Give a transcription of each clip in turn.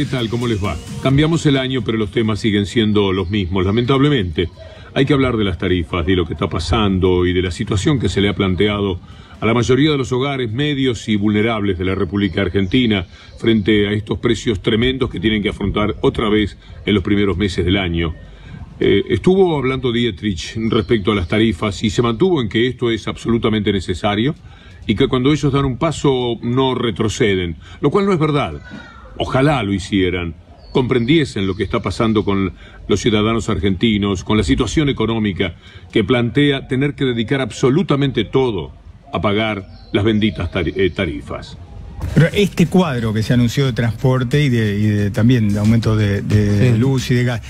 tal? ¿Cómo les va? Cambiamos el año, pero los temas siguen siendo los mismos, lamentablemente. Hay que hablar de las tarifas, de lo que está pasando y de la situación que se le ha planteado a la mayoría de los hogares medios y vulnerables de la República Argentina frente a estos precios tremendos que tienen que afrontar otra vez en los primeros meses del año. Estuvo hablando Dietrich respecto a las tarifas y se mantuvo en que esto es absolutamente necesario y que cuando ellos dan un paso no retroceden, lo cual no es verdad. Ojalá lo hicieran, comprendiesen lo que está pasando con los ciudadanos argentinos, con la situación económica que plantea tener que dedicar absolutamente todo a pagar las benditas tarifas. Pero este cuadro que se anunció de transporte y también de aumento de luz y de gas,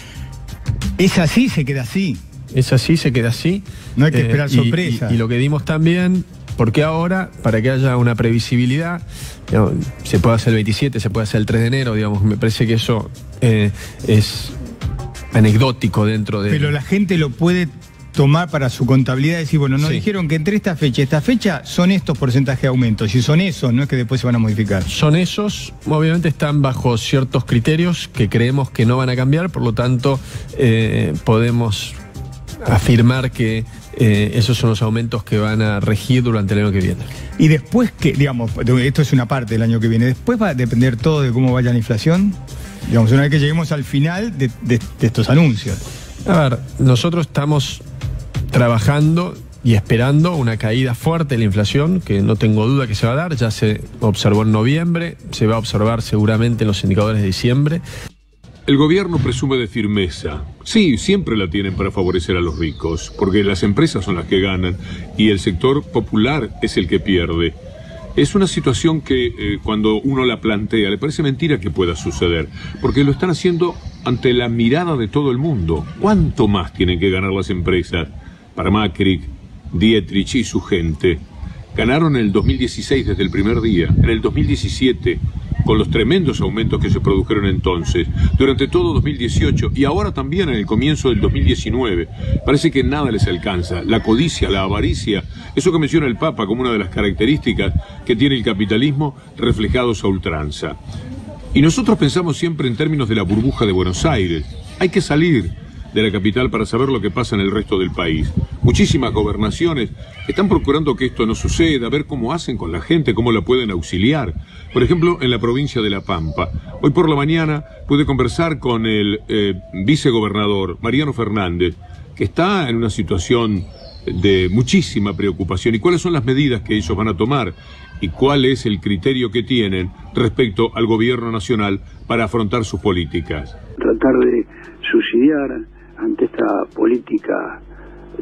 ¿es así? ¿Se queda así? Es así, se queda así. No hay que esperar sorpresa. Y lo que dimos también, porque ahora, para que haya una previsibilidad, digamos, se puede hacer el 27, se puede hacer el 3 de enero, digamos, me parece que eso es anecdótico dentro de... Pero la gente lo puede tomar para su contabilidad y decir, bueno, nos dijeron que entre esta fecha y esta fecha son estos porcentajes de aumento. Si son esos, no es que después se van a modificar. Son esos, obviamente están bajo ciertos criterios que creemos que no van a cambiar, por lo tanto podemos afirmar que esos son los aumentos que van a regir durante el año que viene. Y después que, digamos, esto es una parte del año que viene, después va a depender todo de cómo vaya la inflación, digamos, una vez que lleguemos al final de estos anuncios. A ver, nosotros estamos trabajando y esperando una caída fuerte de la inflación, que no tengo duda que se va a dar, ya se observó en noviembre, se va a observar seguramente en los indicadores de diciembre. El gobierno presume de firmeza. Sí, siempre la tienen para favorecer a los ricos, porque las empresas son las que ganan y el sector popular es el que pierde. Es una situación que cuando uno la plantea le parece mentira que pueda suceder, porque lo están haciendo ante la mirada de todo el mundo. ¿Cuánto más tienen que ganar las empresas? Para Macri, Dietrich y su gente. Ganaron en el 2016 desde el primer día, en el 2017, con los tremendos aumentos que se produjeron entonces, durante todo 2018 y ahora también en el comienzo del 2019. Parece que nada les alcanza. La codicia, la avaricia, eso que menciona el Papa como una de las características que tiene el capitalismo reflejados a ultranza. Y nosotros pensamos siempre en términos de la burbuja de Buenos Aires. Hay que salir de la capital para saber lo que pasa en el resto del país. Muchísimas gobernaciones están procurando que esto no suceda, ver cómo hacen con la gente, cómo la pueden auxiliar. Por ejemplo, en la provincia de La Pampa. Hoy por la mañana pude conversar con el vicegobernador Mariano Fernández, que está en una situación de muchísima preocupación. ¿Y cuáles son las medidas que ellos van a tomar? ¿Y cuál es el criterio que tienen respecto al gobierno nacional para afrontar sus políticas? Tratar de subsidiar ante esta política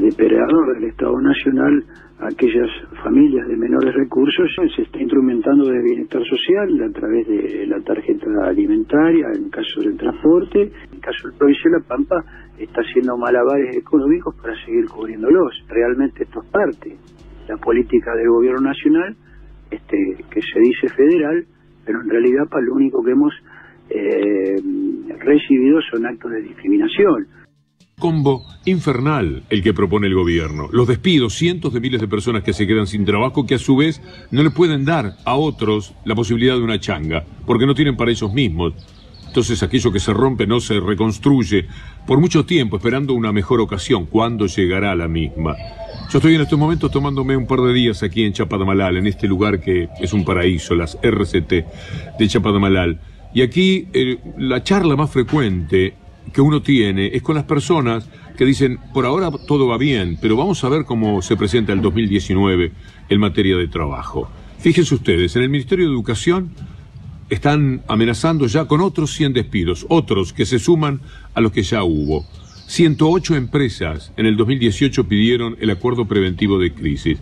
depredadora del Estado Nacional a aquellas familias de menores recursos. Se está instrumentando de bienestar social a través de la tarjeta alimentaria, en caso del transporte. En el caso del provincia de La Pampa, está haciendo malabares económicos para seguir cubriéndolos. Realmente esto es parte de la política del gobierno nacional, que se dice federal, pero en realidad para lo único que hemos recibido son actos de discriminación. Combo infernal el que propone el gobierno. Los despidos, cientos de miles de personas que se quedan sin trabajo, que a su vez no le pueden dar a otros la posibilidad de una changa, porque no tienen para ellos mismos. Entonces aquello que se rompe no se reconstruye por mucho tiempo, esperando una mejor ocasión. ¿Cuándo llegará la misma? Yo estoy en estos momentos tomándome un par de días aquí en Chapadmalal, en este lugar que es un paraíso, las RCT de Chapadmalal. Y aquí la charla más frecuente que uno tiene es con las personas que dicen, por ahora todo va bien, pero vamos a ver cómo se presenta el 2019 en materia de trabajo. Fíjense ustedes, en el Ministerio de Educación están amenazando ya con otros 100 despidos, otros que se suman a los que ya hubo. 108 empresas en el 2018 pidieron el acuerdo preventivo de crisis.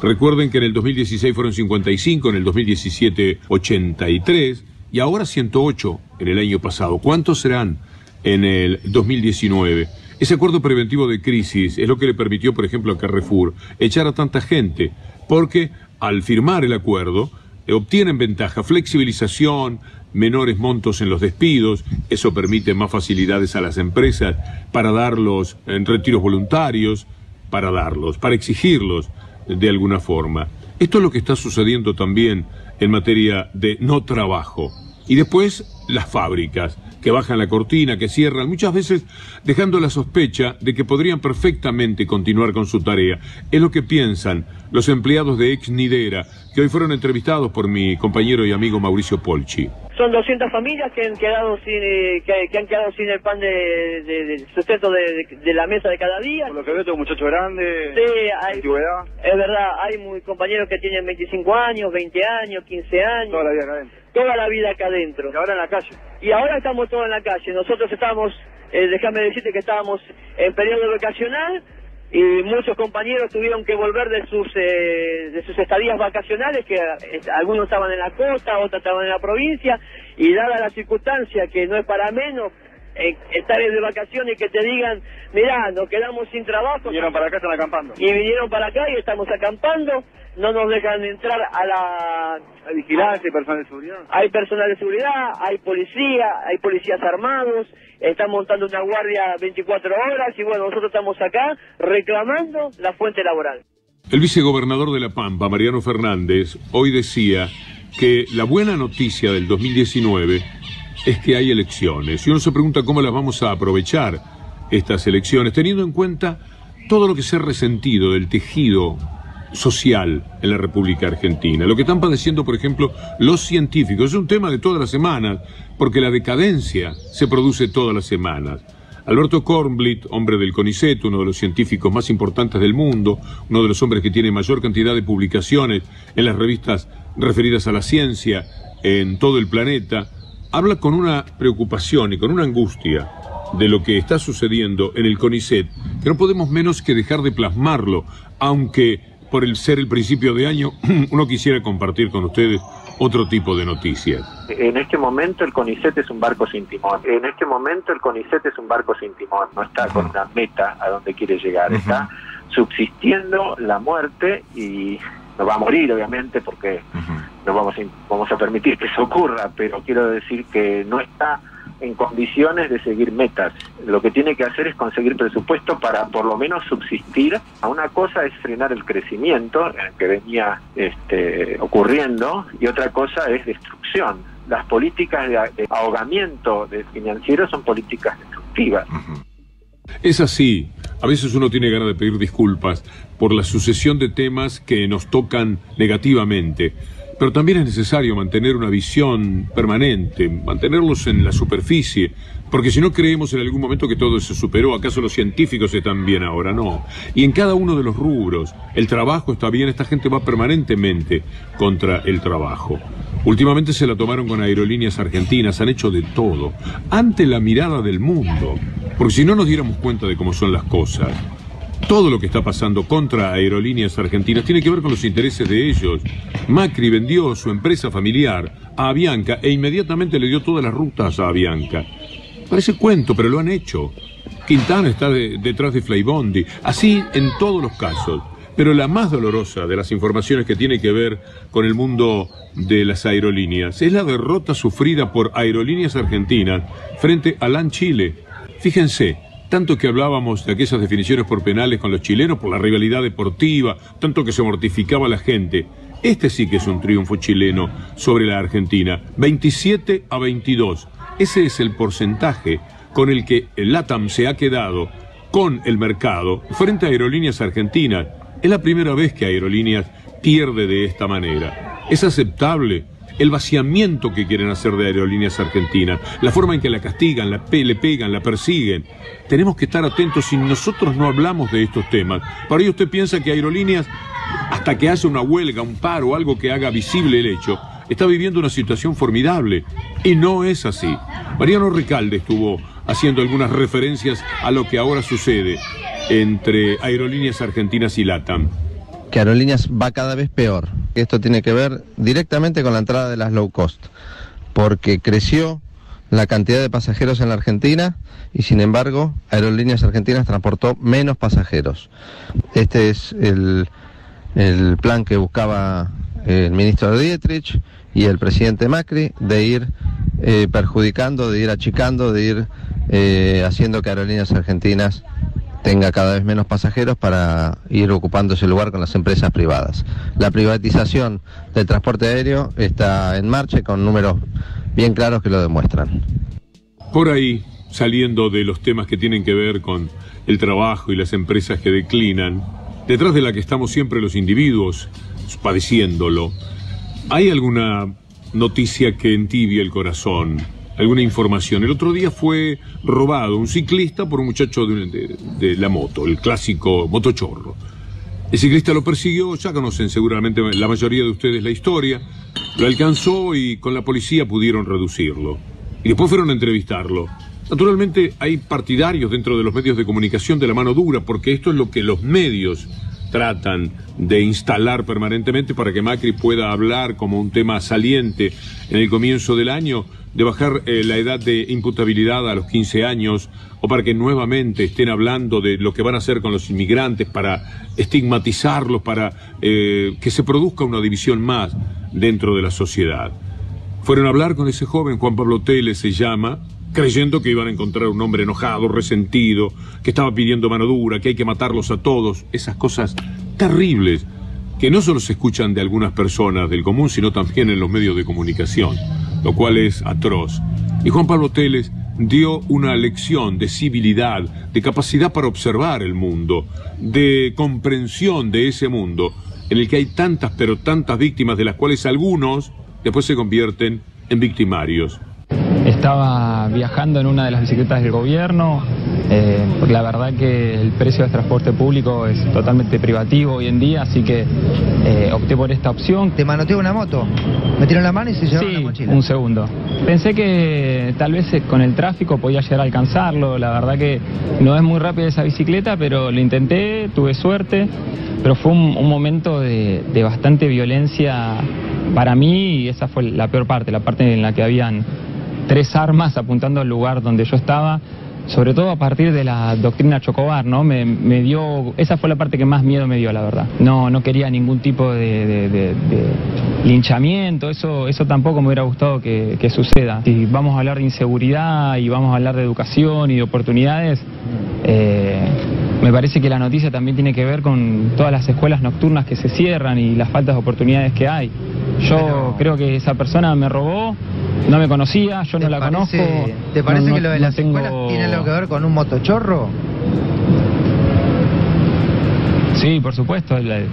Recuerden que en el 2016 fueron 55, en el 2017 83 y ahora 108 en el año pasado. ¿Cuántos serán en el 2019? Ese acuerdo preventivo de crisis es lo que le permitió, por ejemplo, a Carrefour echar a tanta gente, porque al firmar el acuerdo obtienen ventaja, flexibilización, menores montos en los despidos. Eso permite más facilidades a las empresas para darlos en retiros voluntarios, para exigirlos de alguna forma. Esto es lo que está sucediendo también en materia de no trabajo. Y después las fábricas, que bajan la cortina, que cierran, muchas veces dejando la sospecha de que podrían perfectamente continuar con su tarea. Es lo que piensan los empleados de Ex Nidera, que hoy fueron entrevistados por mi compañero y amigo Mauricio Polchi. Son 200 familias que han quedado sin el pan de sustento de la mesa de cada día. Por lo que veo, tengo un muchacho grande, sí, antigüedad. Es verdad, hay compañeros que tienen 25 años, 20 años, 15 años. Toda la vida acá adentro. Toda la vida acá adentro. Y ahora en la calle. Y ahora estamos todos en la calle. Nosotros estamos, déjame decirte que estábamos en periodo vacacional y muchos compañeros tuvieron que volver de sus estadías vacacionales, que algunos estaban en la costa, otros estaban en la provincia, y dada la circunstancia que no es para menos, estar de vacaciones y que te digan, mirá, nos quedamos sin trabajo. Vinieron para acá, están acampando. Y vinieron para acá y estamos acampando, no nos dejan entrar Hay vigilancia, hay personal de seguridad. Hay personal de seguridad, hay policías armados, están montando una guardia 24 horas y bueno, nosotros estamos acá reclamando la fuente laboral. El vicegobernador de La Pampa, Mariano Fernández, hoy decía que la buena noticia del 2019 es que hay elecciones. Y uno se pregunta cómo las vamos a aprovechar estas elecciones, teniendo en cuenta todo lo que se ha resentido del tejido social en la República Argentina. Lo que están padeciendo, por ejemplo, los científicos. Es un tema de todas las semanas, porque la decadencia se produce todas las semanas. Alberto Kornblit, hombre del CONICET, uno de los científicos más importantes del mundo, uno de los hombres que tiene mayor cantidad de publicaciones en las revistas referidas a la ciencia en todo el planeta, habla con una preocupación y con una angustia de lo que está sucediendo en el CONICET, que no podemos menos que dejar de plasmarlo, aunque por ser el principio de año uno quisiera compartir con ustedes otro tipo de noticias. En este momento el CONICET es un barco sin timón. No está con una meta a donde quiere llegar. Está subsistiendo la muerte y no va a morir, obviamente, porque no vamos a permitir que eso ocurra, pero quiero decir que no está en condiciones de seguir metas. Lo que tiene que hacer es conseguir presupuesto para por lo menos subsistir. Una cosa es frenar el crecimiento que venía ocurriendo y otra cosa es destrucción. Las políticas de ahogamiento financiero son políticas destructivas. Es así. A veces uno tiene ganas de pedir disculpas por la sucesión de temas que nos tocan negativamente. Pero también es necesario mantener una visión permanente, mantenerlos en la superficie, porque si no creemos en algún momento que todo se superó, ¿acaso los científicos están bien ahora? No. Y en cada uno de los rubros, el trabajo está bien, esta gente va permanentemente contra el trabajo. Últimamente se la tomaron con Aerolíneas Argentinas, han hecho de todo, ante la mirada del mundo, porque si no nos diéramos cuenta de cómo son las cosas. Todo lo que está pasando contra Aerolíneas Argentinas tiene que ver con los intereses de ellos. Macri vendió su empresa familiar a Avianca e inmediatamente le dio todas las rutas a Avianca. Parece cuento, pero lo han hecho. Quintana está detrás de Flybondi. Así en todos los casos. Pero la más dolorosa de las informaciones que tiene que ver con el mundo de las aerolíneas es la derrota sufrida por Aerolíneas Argentinas frente a LAN Chile. Fíjense. Tanto que hablábamos de aquellas definiciones por penales con los chilenos, por la rivalidad deportiva, tanto que se mortificaba la gente. Este sí que es un triunfo chileno sobre la Argentina. 27-22. Ese es el porcentaje con el que el LATAM se ha quedado con el mercado frente a Aerolíneas Argentinas. Es la primera vez que Aerolíneas pierde de esta manera. ¿Es aceptable el vaciamiento que quieren hacer de Aerolíneas Argentinas, la forma en que la castigan, le pegan, la persiguen? Tenemos que estar atentos si nosotros no hablamos de estos temas. Para ello usted piensa que Aerolíneas, hasta que hace una huelga, un paro, algo que haga visible el hecho, está viviendo una situación formidable. Y no es así. Mariano Recalde estuvo haciendo algunas referencias a lo que ahora sucede entre Aerolíneas Argentinas y LATAM. Que Aerolíneas va cada vez peor. Esto tiene que ver directamente con la entrada de las low cost, porque creció la cantidad de pasajeros en la Argentina y sin embargo Aerolíneas Argentinas transportó menos pasajeros. Este es el plan que buscaba el ministro Dietrich y el presidente Macri, de ir perjudicando, de ir achicando, de ir haciendo que Aerolíneas Argentinas tenga cada vez menos pasajeros para ir ocupando ese lugar con las empresas privadas. La privatización del transporte aéreo está en marcha con números bien claros que lo demuestran. Por ahí, saliendo de los temas que tienen que ver con el trabajo y las empresas que declinan, detrás de la que estamos siempre los individuos padeciéndolo, ¿hay alguna noticia que entibia el corazón? ¿Alguna información? El otro día fue robado un ciclista por un muchacho de la moto, el clásico motochorro. El ciclista lo persiguió, ya conocen seguramente la mayoría de ustedes la historia, lo alcanzó y con la policía pudieron reducirlo. Y después fueron a entrevistarlo. Naturalmente hay partidarios dentro de los medios de comunicación de la mano dura, porque esto es lo que los medios tratan de instalar permanentemente para que Macri pueda hablar como un tema saliente en el comienzo del año, de bajar la edad de imputabilidad a los 15 años, o para que nuevamente estén hablando de lo que van a hacer con los inmigrantes, para estigmatizarlos, para que se produzca una división más dentro de la sociedad. Fueron a hablar con ese joven, Juan Pablo Teles se llama, creyendo que iban a encontrar un hombre enojado, resentido, que estaba pidiendo mano dura, que hay que matarlos a todos. Esas cosas terribles que no solo se escuchan de algunas personas del común, sino también en los medios de comunicación, lo cual es atroz. Y Juan Pablo Teles dio una lección de civilidad, de capacidad para observar el mundo, de comprensión de ese mundo en el que hay tantas, pero tantas víctimas, de las cuales algunos después se convierten en victimarios. Estaba viajando en una de las bicicletas del gobierno, la verdad que el precio del transporte público es totalmente privativo hoy en día, así que opté por esta opción. ¿Te manoteó una moto? ¿Metieron la mano y se llevaron la mochila? Sí, un segundo. Pensé que tal vez con el tráfico podía llegar a alcanzarlo, la verdad que no es muy rápida esa bicicleta, pero lo intenté, tuve suerte, pero fue un momento de bastante violencia para mí y esa fue la peor parte, la parte en la que habían 3 armas apuntando al lugar donde yo estaba, sobre todo a partir de la doctrina Chocobar, ¿no? Me dio, esa fue la parte que más miedo me dio, la verdad. No quería ningún tipo de linchamiento, eso tampoco me hubiera gustado que suceda. Si vamos a hablar de inseguridad y vamos a hablar de educación y de oportunidades, me parece que la noticia también tiene que ver con todas las escuelas nocturnas que se cierran y las faltas de oportunidades que hay. Yo creo que esa persona me robó, no me conocía, yo no la conozco. ¿Te parece que lo de las escuelas tiene algo que ver con un motochorro? Sí, por supuesto, el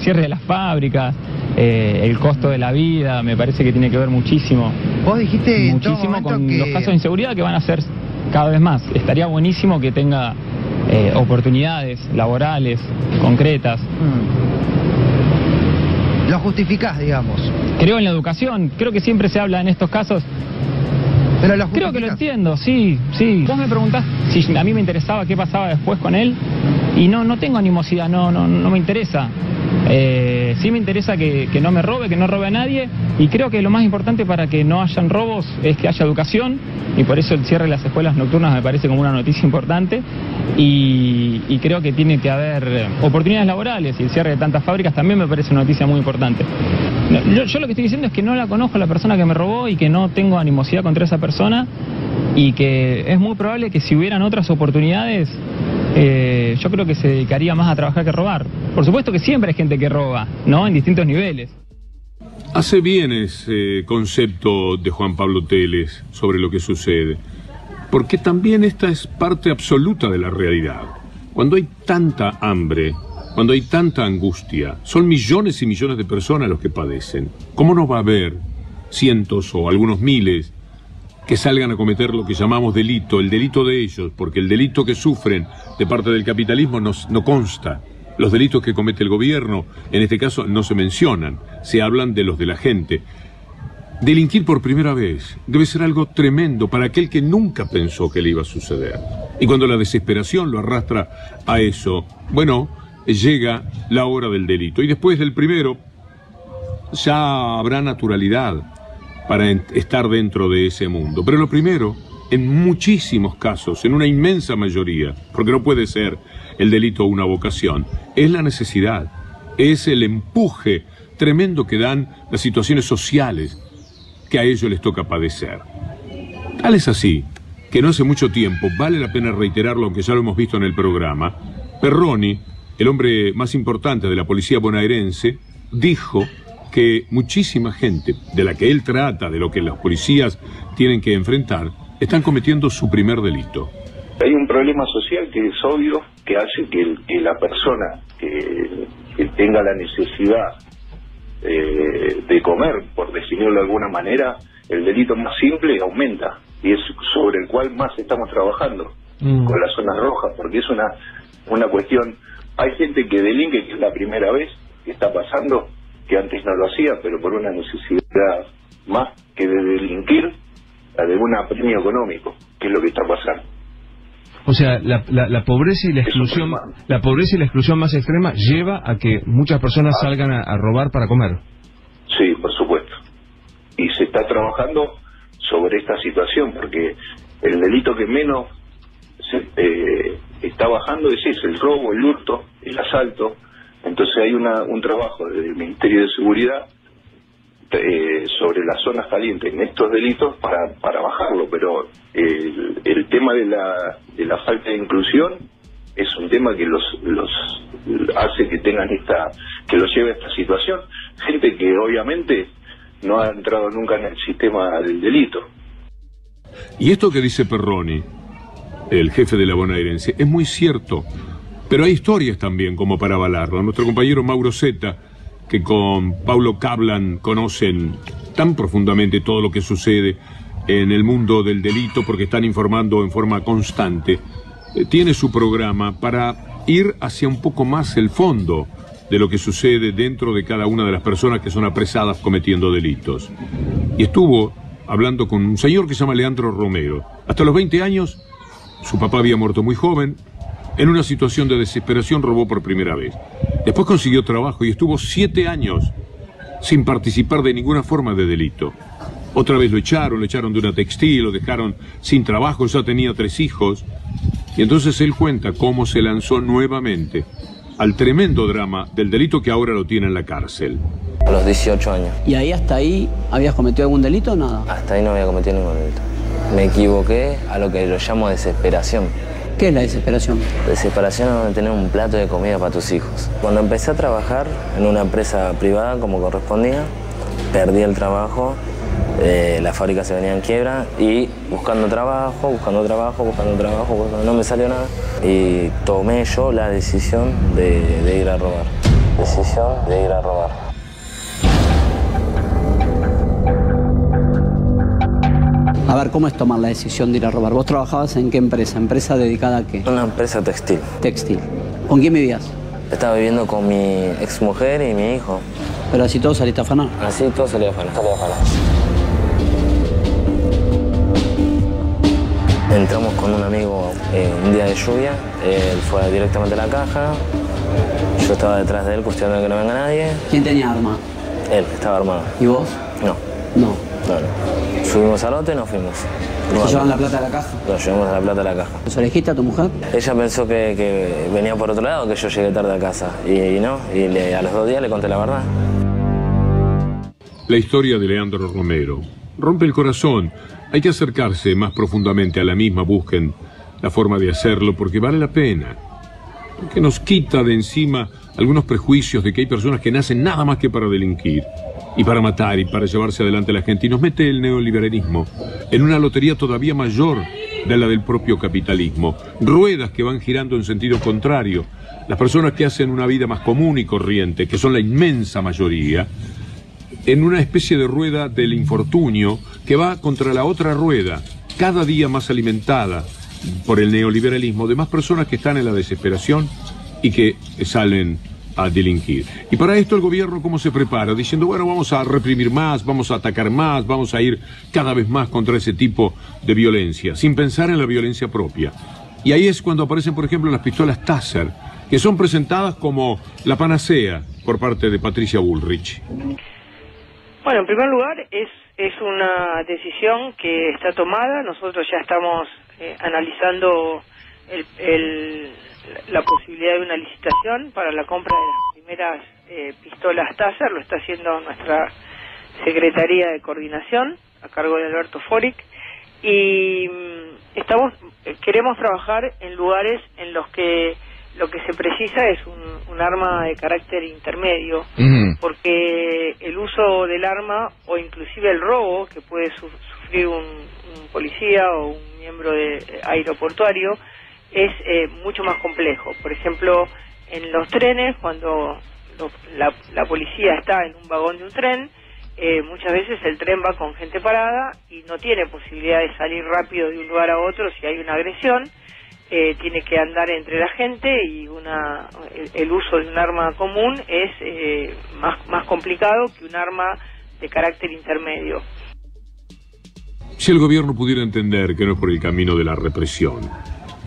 cierre de las fábricas, el costo de la vida, me parece que tiene que ver muchísimo. Vos dijiste muchísimo con los casos de inseguridad que van a ser cada vez más. Estaría buenísimo que tenga oportunidades laborales concretas. Lo justificás, digamos. Creo en la educación, creo que siempre se habla en estos casos. Pero lo creo que lo entiendo, sí. Vos me preguntás si a mí me interesaba qué pasaba después con él y no tengo animosidad, no me interesa. Sí me interesa que no me robe, que no robe a nadie, y creo que lo más importante para que no hayan robos es que haya educación, y por eso el cierre de las escuelas nocturnas me parece como una noticia importante, y creo que tiene que haber oportunidades laborales, y el cierre de tantas fábricas también me parece una noticia muy importante. Yo lo que estoy diciendo es que no la conozco a la persona que me robó y que no tengo animosidad contra esa persona, y que es muy probable que si hubieran otras oportunidades, yo creo que se dedicaría más a trabajar que a robar. Por supuesto que siempre hay gente que roba, ¿no? En distintos niveles. Hace bien ese concepto de Juan Pablo Teles sobre lo que sucede, porque también esta es parte absoluta de la realidad. Cuando hay tanta hambre, cuando hay tanta angustia, son millones y millones de personas los que padecen. ¿Cómo no va a haber cientos o algunos miles que salgan a cometer lo que llamamos delito, el delito de ellos, porque el delito que sufren de parte del capitalismo no consta? Los delitos que comete el gobierno, en este caso, no se mencionan, se hablan de los de la gente. Delinquir por primera vez debe ser algo tremendo para aquel que nunca pensó que le iba a suceder. Y cuando la desesperación lo arrastra a eso, bueno, llega la hora del delito. Y después del primero, ya habrá naturalidad para estar dentro de ese mundo. Pero lo primero, en muchísimos casos, en una inmensa mayoría, porque no puede ser el delito una vocación, es la necesidad, es el empuje tremendo que dan las situaciones sociales que a ellos les toca padecer. Tal es así, que no hace mucho tiempo, vale la pena reiterarlo, aunque ya lo hemos visto en el programa, Perroni, el hombre más importante de la policía bonaerense, dijo que muchísima gente de la que él trata, de lo que los policías tienen que enfrentar, están cometiendo su primer delito. Hay un problema social que es obvio, que hace que la persona que tenga la necesidad de comer, por decirlo de alguna manera, el delito más simple aumenta, y es sobre el cual más estamos trabajando con las zonas rojas, porque es una cuestión. Hay gente que delinque, que es la primera vez que está pasando, que antes no lo hacía, pero por una necesidad más que de delinquir, la de un apremio económico, que es lo que está pasando. O sea, la pobreza y la exclusión más extrema lleva a que muchas personas salgan a robar para comer. Sí, por supuesto. Y se está trabajando sobre esta situación, porque el delito que menos está bajando es ese, el robo, el hurto, el asalto. Entonces hay un trabajo del Ministerio de Seguridad sobre las zonas calientes en estos delitos para bajarlo, pero el tema de la falta de inclusión es un tema que los hace que tengan que los lleve a esta situación, gente que obviamente no ha entrado nunca en el sistema del delito. Y esto que dice Perroni, el jefe de la bonaerense, es muy cierto, pero hay historias también como para avalarlo. Nuestro compañero Mauro Zeta, que con Paulo Cablan conocen tan profundamente todo lo que sucede en el mundo del delito, porque están informando en forma constante, tiene su programa para ir hacia un poco más el fondo de lo que sucede dentro de cada una de las personas que son apresadas cometiendo delitos. Y estuvo hablando con un señor que se llama Leandro Romero. Hasta los 20 años, su papá había muerto muy joven. En una situación de desesperación robó por primera vez. Después consiguió trabajo y estuvo 7 años sin participar de ninguna forma de delito. Otra vez lo echaron de una textil, lo dejaron sin trabajo, ya tenía 3 hijos. Y entonces él cuenta cómo se lanzó nuevamente al tremendo drama del delito que ahora lo tiene en la cárcel. A los 18 años. ¿Y hasta ahí habías cometido algún delito o nada? Hasta ahí no había cometido ningún delito. Me equivoqué a lo que lo llamo desesperación. ¿Qué es la desesperación? Desesperación es no tener un plato de comida para tus hijos. Cuando empecé a trabajar en una empresa privada como correspondía, perdí el trabajo, la fábrica se venía en quiebra y buscando trabajo, no me salió nada. Y tomé yo la decisión de ir a robar. A ver, ¿cómo es tomar la decisión de ir a robar? ¿Vos trabajabas en qué empresa? ¿Empresa dedicada a qué? Una empresa textil. Textil. ¿Con quién vivías? Estaba viviendo con mi exmujer y mi hijo. ¿Pero así todo saliste a afanar? Así todo salía a afanar. Entramos con un amigo un día de lluvia, él fue directamente a la caja, yo estaba detrás de él cuestionando que no venga nadie. ¿Quién tenía arma? Él, estaba armado. ¿Y vos? No. Subimos al lote y nos fuimos. ¿Se llevan la plata a la caja? Nos llevamos la plata a la caja. ¿Se lo dijiste a tu mujer? Ella pensó que venía por otro lado, que yo llegué tarde a casa. Y no, a los 2 días le conté la verdad. La historia de Leandro Romero rompe el corazón. Hay que acercarse más profundamente a la misma, busquen la forma de hacerlo, porque vale la pena. Porque nos quita de encima algunos prejuicios de que hay personas que nacen nada más que para delinquir, y para matar, y para llevarse adelante a la gente, y nos mete el neoliberalismo en una lotería todavía mayor de la del propio capitalismo. Ruedas que van girando en sentido contrario. Las personas que hacen una vida más común y corriente, que son la inmensa mayoría, en una especie de rueda del infortunio que va contra la otra rueda, cada día más alimentada por el neoliberalismo, de más personas que están en la desesperación y que salen a delinquir. Y para esto el gobierno, ¿cómo se prepara? Diciendo, bueno, vamos a reprimir más, vamos a atacar más, vamos a ir cada vez más contra ese tipo de violencia, sin pensar en la violencia propia. Y ahí es cuando aparecen, por ejemplo, las pistolas Taser, que son presentadas como la panacea por parte de Patricia Bullrich. Bueno, en primer lugar, es una decisión que está tomada. Nosotros ya estamos analizando la posibilidad de una licitación para la compra de las primeras pistolas Taser. Lo está haciendo nuestra Secretaría de Coordinación, a cargo de Alberto Foric. Y queremos trabajar en lugares en los que lo que se precisa es un arma de carácter intermedio, porque el uso del arma o inclusive el robo que puede sufrir un policía o un miembro aeroportuario es mucho más complejo. Por ejemplo, en los trenes, cuando la policía está en un vagón de un tren, muchas veces el tren va con gente parada y no tiene posibilidad de salir rápido de un lugar a otro si hay una agresión. Tiene que andar entre la gente y el uso de un arma común es más complicado que un arma de carácter intermedio. Si el gobierno pudiera entender que no es por el camino de la represión,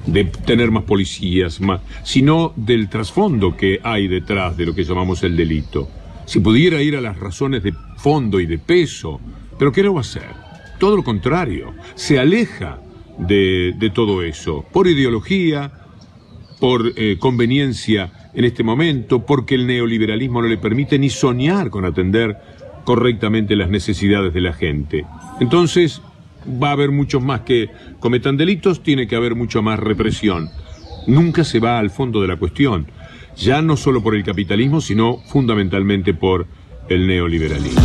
de tener más policías, sino del trasfondo que hay detrás de lo que llamamos el delito, si pudiera ir a las razones de fondo y de peso, pero ¿qué no va a hacer? Todo lo contrario, se aleja de todo eso, por ideología, por conveniencia en este momento, porque el neoliberalismo no le permite ni soñar con atender correctamente las necesidades de la gente. Entonces, va a haber muchos más que cometan delitos, tiene que haber mucho más represión. Nunca se va al fondo de la cuestión, ya no solo por el capitalismo, sino fundamentalmente por el neoliberalismo.